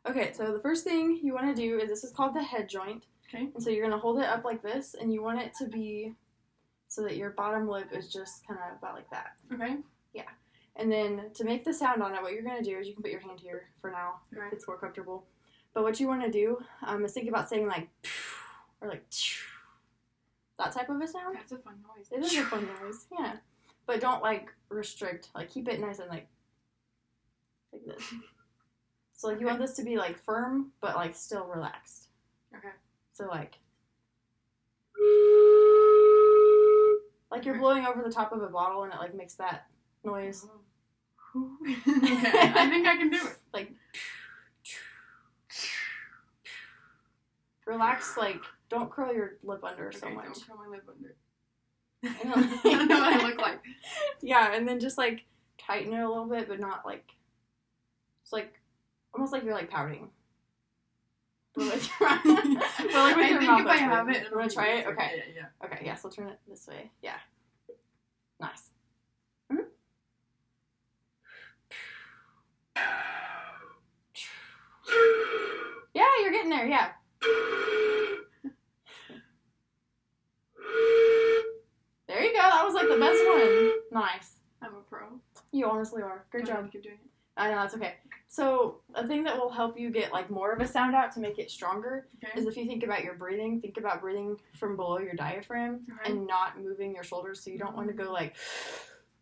Okay, so the first thing you want to do is, this is called the head joint. Okay. And so you're going to hold it up like this, and you want it to be so that your bottom lip is just kind of about like that. Okay. Yeah. And then to make the sound on it, what you're going to do is you can put your hand here for now Okay. if it's more comfortable. But what you want to do is think about saying like, or like, that type of a sound. That's a fun noise. It is a fun noise, yeah. But don't like restrict, like keep it nice and like this. So like you want this to be like firm, but like still relaxed. Okay. So like you're blowing over the top of a bottle and it like makes that noise. Okay, I think I can do it. Like relax, like don't curl your lip under so much. Don't curl my lip under. I I don't know what I look like. Yeah, and then just like tighten it a little bit, but not like it's like almost like you're like pouting. But with your mouth. I think if I have it, you want to try it? Okay. Yeah. Okay, yeah, so turn it this way. Yeah. Nice. Mm-hmm. Yeah, you're getting there, yeah. There you go, that was like the best one. Nice. I'm a pro. You honestly are. Great job. Keep doing it. I know, that's okay. So, a thing that will help you get like more of a sound out to make it stronger is if you think about your breathing. Think about breathing from below your diaphragm and not moving your shoulders. So you don't want to go like,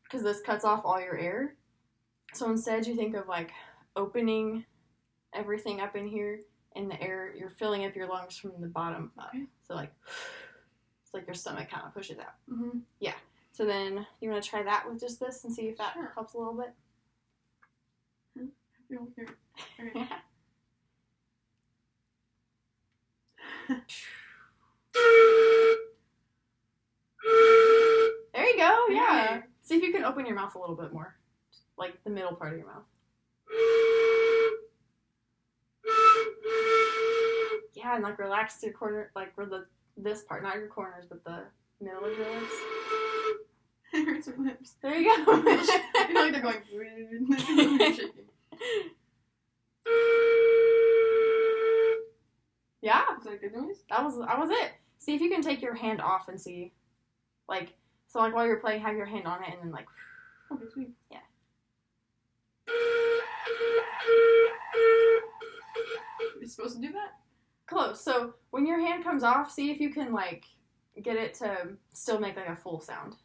because this cuts off all your air. So instead you think of like opening everything up in here, and the air, you're filling up your lungs from the bottom up. Okay. So like, it's like your stomach kind of pushes out. Mm-hmm. Yeah. So then you want to try that with just this and see if that Sure. helps a little bit. Okay. There you go, yeah. Yay. See if you can open your mouth a little bit more. Like the middle part of your mouth. Yeah, and like relax your corner, like where this part, not your corners, but the middle of your lips. It hurts my lips. There you go. I feel like they're going shaking. Yeah, Is that a good noise? that was it. See if you can take your hand off and see, like, so like while you're playing, have your hand on it and then like, Okay, sweet. Yeah. You're supposed to do that? Close. So when your hand comes off, see if you can like get it to still make like a full sound.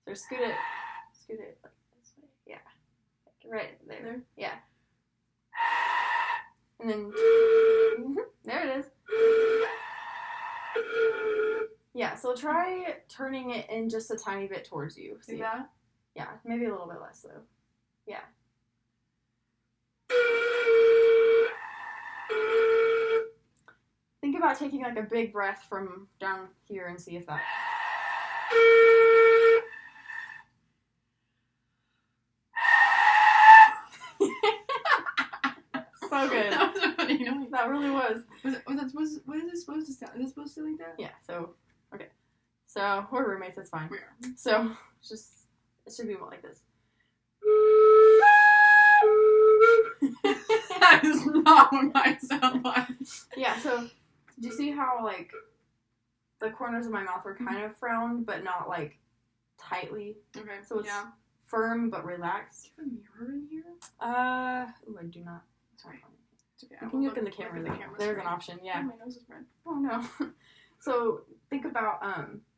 So scoot it like this way. Yeah. Right there. Yeah. And then there it is. Yeah, so try turning it in just a tiny bit towards you. See that? Yeah, maybe a little bit less though. Yeah. Think about taking like a big breath from down here and see if that. So good. That was a funny noise. That really was. What is it supposed to sound? Is it supposed to like that? Yeah, so, okay. So, we're roommates, it's fine. We are. So, it should be more like this. That is not what mine sound like. Yeah, so, do you see how, like, the corners of my mouth were kind of frowned, but not, like, tightly? Okay, So it's yeah. firm, but relaxed. Do you have a mirror in here? Ooh, I do not. Sorry. It's okay. You can look in the camera, though. There's an option, yeah. Oh, my nose is red. Oh, no. So, think about,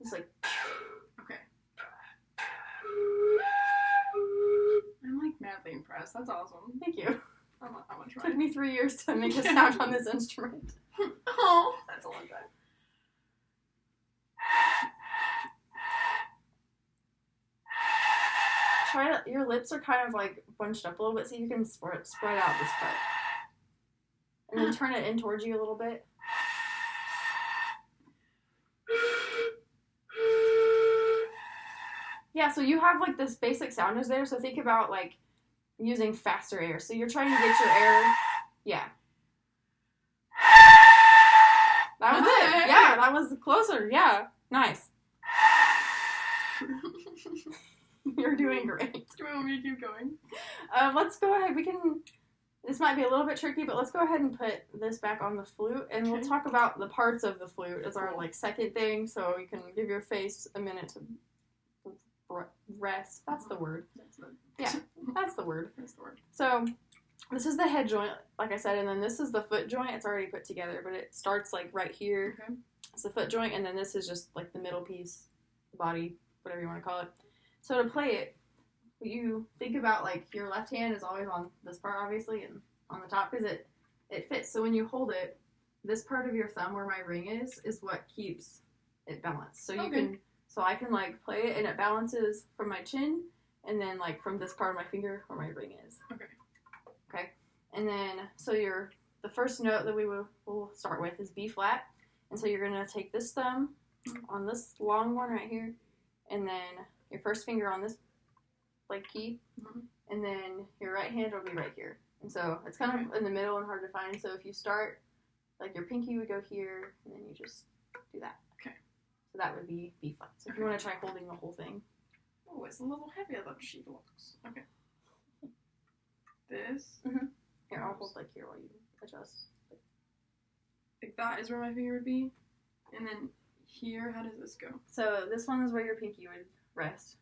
just like, Okay. I'm like madly impressed. That's awesome. thank you. I'm gonna It try. took me 3 years to make a sound on this instrument. Oh, that's a long time. Try to, your lips are kind of like bunched up a little bit, so you can spread out this part. And then turn it in towards you a little bit. Yeah, so you have like this basic sound is there, so think about like using faster air. So you're trying to get your air, yeah. That was it. Yeah, that was closer. Yeah, nice. You're doing great. Do you want me to keep going? Let's go ahead. We can This might be a little bit tricky, but let's go ahead and put this back on the flute, and we'll talk about the parts of the flute as our like second thing, so you can give your face a minute to rest. That's the word. Yeah, that's the word. So this is the head joint, like I said, and then this is the foot joint. It's already put together, but it starts like right here. Okay. It's the foot joint, and then this is just like the middle piece, body, whatever you want to call it. So to play it, you think about like your left hand is always on this part, obviously, and on the top because it fits. So when you hold it, this part of your thumb where my ring is what keeps it balanced. So you can, so I can like play it and it balances from my chin and then like from this part of my finger where my ring is. Okay. And then so the first note that we'll start with is B flat, and so you're gonna take this thumb on this long one right here, and then your first finger on this like key, and then your right hand will be right here. And so it's kind of in the middle and hard to find. So if you start, like your pinky would go here, and then you just do that. Okay. So that would be B flat. So if you want to try holding the whole thing. Oh, it's a little heavier than she looks. Okay. This. Here, I'll hold like here while you adjust. Like that is where my finger would be, and then here, how does this go? So this one is where your pinky would rest.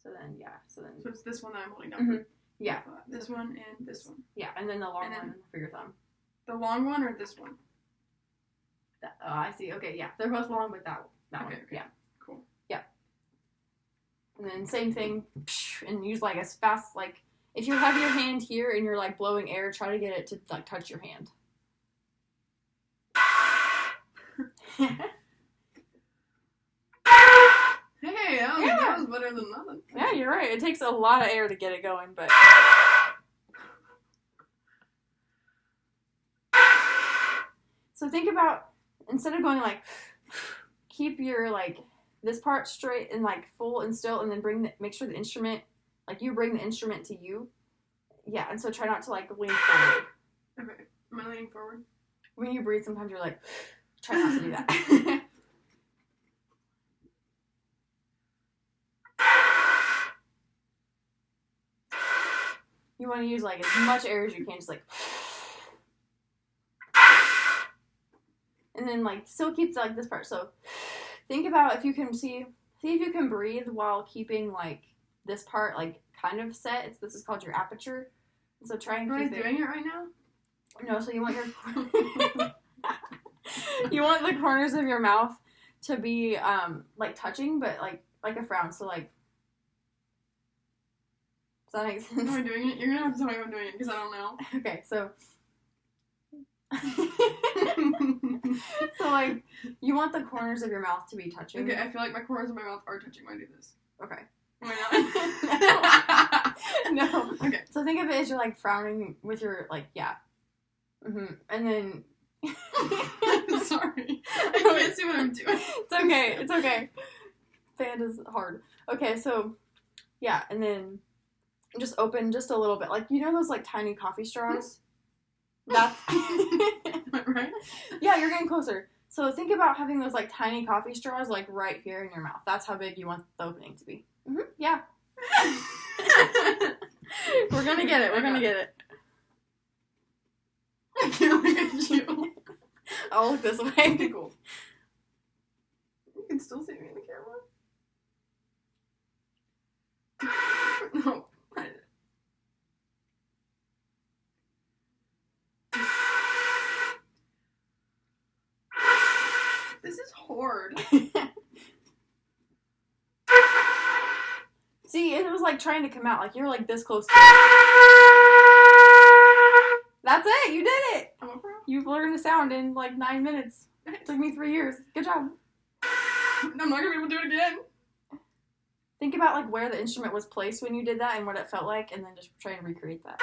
So then, So it's this one that I'm holding down. Yeah. This one and this one. Yeah, and then the long one for your thumb. The long one or this one? Oh, I see. Okay, yeah. They're both long, but that one. Okay. Yeah. Cool. Yeah. And then same thing, and use like as fast, like, if you have your hand here and you're like blowing air, try to get it to like touch your hand. Hey, that was better than nothing. Yeah, you're right. It takes a lot of air to get it going, but... So think about, instead of going like, keep your like, this part straight and like full and still, and then make sure the instrument, like you bring the instrument to you. Yeah, and so try not to like lean forward. Okay. Am I leaning forward? When you breathe, sometimes you're like, try not to do that. You want to use like as much air as you can, just like, and then like still keep like this part. So think about if you can see if you can breathe while keeping like this part like kind of set. This is called your aperture. So try and keep it. Are you doing it right now? No. So you want you want the corners of your mouth to be like touching, but like a frown. So like. Does that make sense? Am I doing it? You're gonna have to tell me if I'm doing it because I don't know. Okay, so so like you want the corners of your mouth to be touching. Okay, I feel like my corners of my mouth are touching when I do this. Okay. Am I not? No. Okay. So think of it as you're like frowning with your like and then I'm sorry. I can't see what I'm doing. It's okay. It's okay. Band is hard. Okay, so yeah, and then just open just a little bit. Like, you know those, like, tiny coffee straws? That's... Right? Yeah, you're getting closer. So think about having those, like, tiny coffee straws, like, right here in your mouth. That's how big you want the opening to be. Yeah. We're gonna get it. We're gonna get it. I can't look at you. I'll look this way. Okay, cool. You can still see me in the camera. No. This is hard. See, it was like trying to come out. Like, you're like this close to it. That's it. You did it. I'm a pro. You've learned a sound in like 9 minutes. It took me 3 years. Good job. I'm not going to be able to do it again. Think about like where the instrument was placed when you did that and what it felt like, and then just try and recreate that.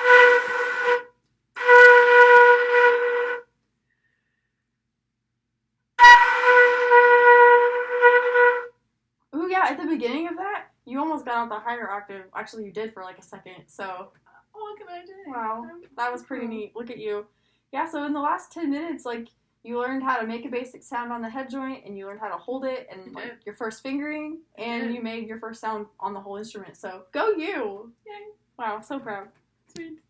Ooh, yeah, at the beginning of that, you almost got out the higher octave. Actually, you did for like a second, so. What can I do? Wow, that was pretty neat. Look at you. Yeah, so in the last 10 minutes, like, you learned how to make a basic sound on the head joint, and you learned how to hold it, and like, your first fingering, and you made your first sound on the whole instrument. So, go you! Yay. Wow, so proud. Sweet.